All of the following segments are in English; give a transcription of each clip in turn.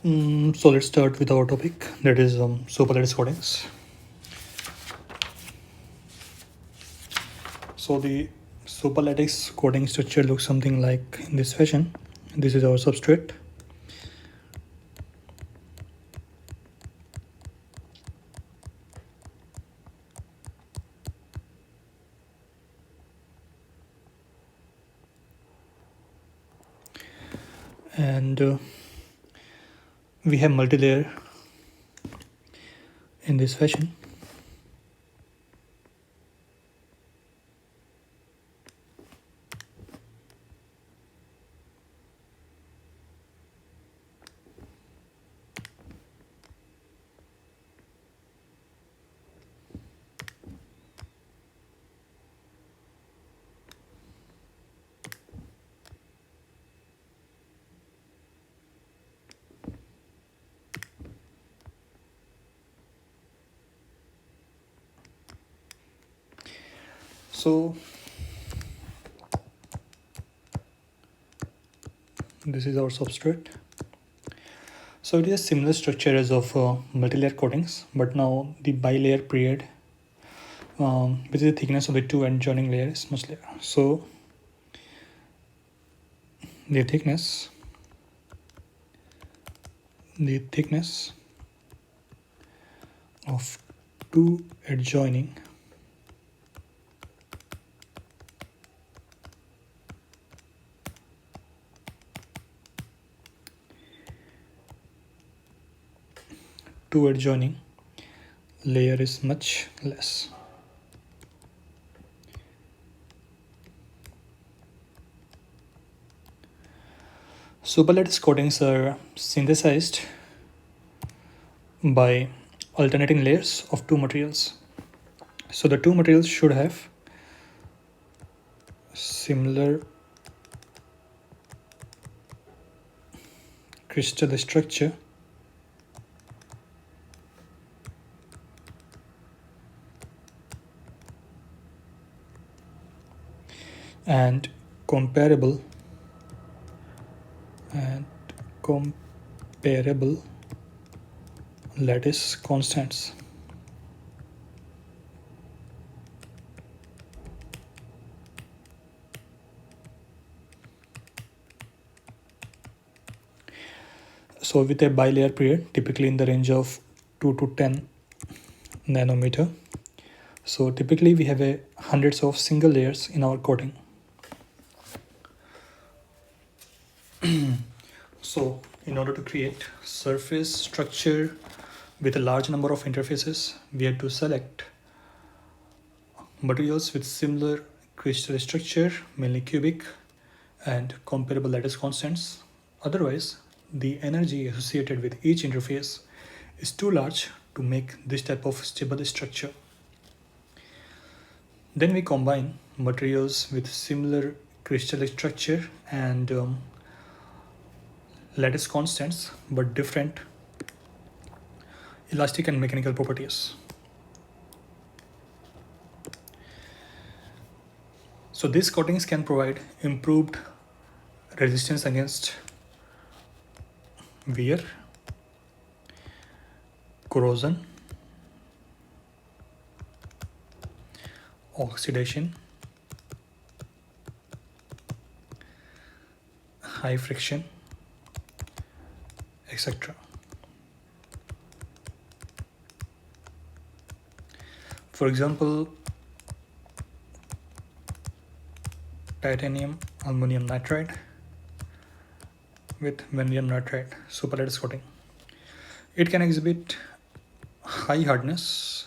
So let's start with our topic, that is superlattice coatings. So the superlattice coating structure looks something like in this fashion. This is our substrate. And we have multi-layer in this fashion. So this is our substrate. So it is a similar structure as of multi-layer coatings, but now the bi-layer period, which is the thickness of the two adjoining layers, is much lower. So the thickness of two adjoining layer is much less. Superlattice coatings are synthesized by alternating layers of two materials. So the two materials should have similar crystal structure and comparable lattice constants. So with a bilayer period, typically in the range of 2 to 10 nanometer. So typically we have a hundreds of single layers in our coating. So in order to create surface structure with a large number of interfaces, we have to select materials with similar crystal structure, mainly cubic, and comparable lattice constants. Otherwise, the energy associated with each interface is too large to make this type of stable structure. Then we combine materials with similar crystal structure and lattice constants but different elastic and mechanical properties. So these coatings can provide improved resistance against wear, corrosion, oxidation, high friction, etc. For example, titanium aluminum nitride with vanadium nitride superlattice coating. It can exhibit high hardness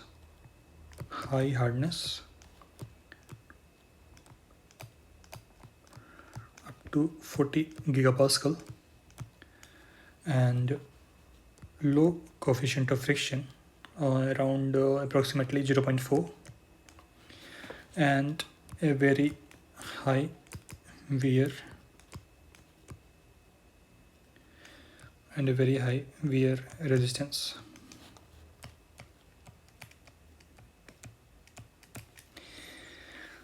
up to 40 gigapascal and low coefficient of friction around approximately 0.4 and a very high wear resistance.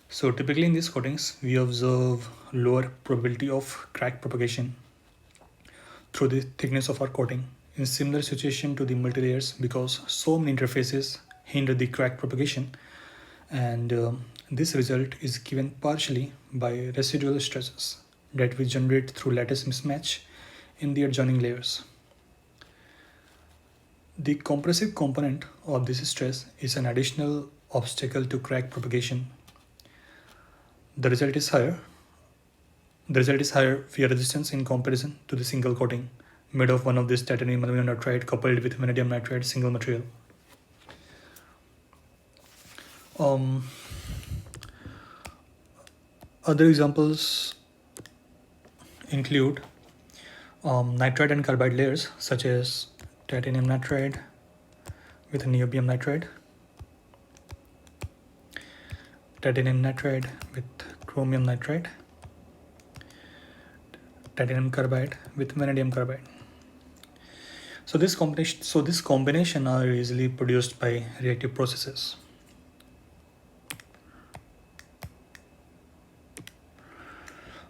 So typically in these coatings, we observe lower probability of crack propagation through the thickness of our coating. in similar situation to the multilayers because so many interfaces hinder the crack propagation, and this result is given partially by residual stresses that we generate through lattice mismatch in the adjoining layers. The compressive component of this stress is an additional obstacle to crack propagation. The result is higher. The result is higher wear resistance in comparison to the single coating made of one of this titanium aluminum nitride coupled with vanadium nitride single material. Other examples include nitride and carbide layers such as titanium nitride with niobium nitride, titanium nitride with chromium nitride, titanium carbide with vanadium carbide. So this combination are easily produced by reactive processes.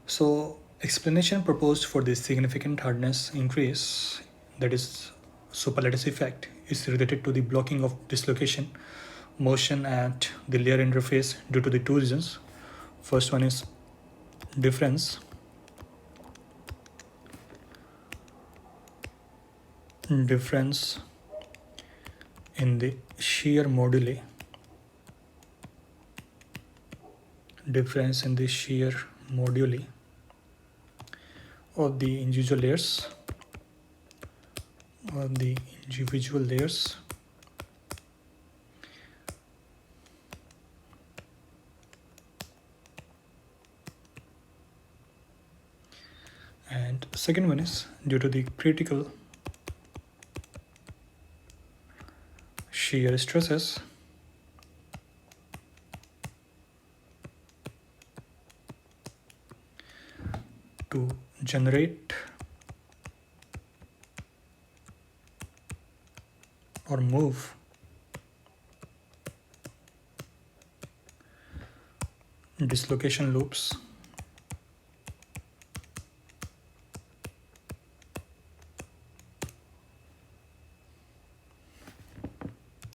So explanation proposed for this significant hardness increase, that is superlattice effect, is related to the blocking of dislocation motion at the layer interface due to the two reasons. First one is difference in the shear moduli, of the individual layers and second one is due to the critical shear stresses to generate or move dislocation loops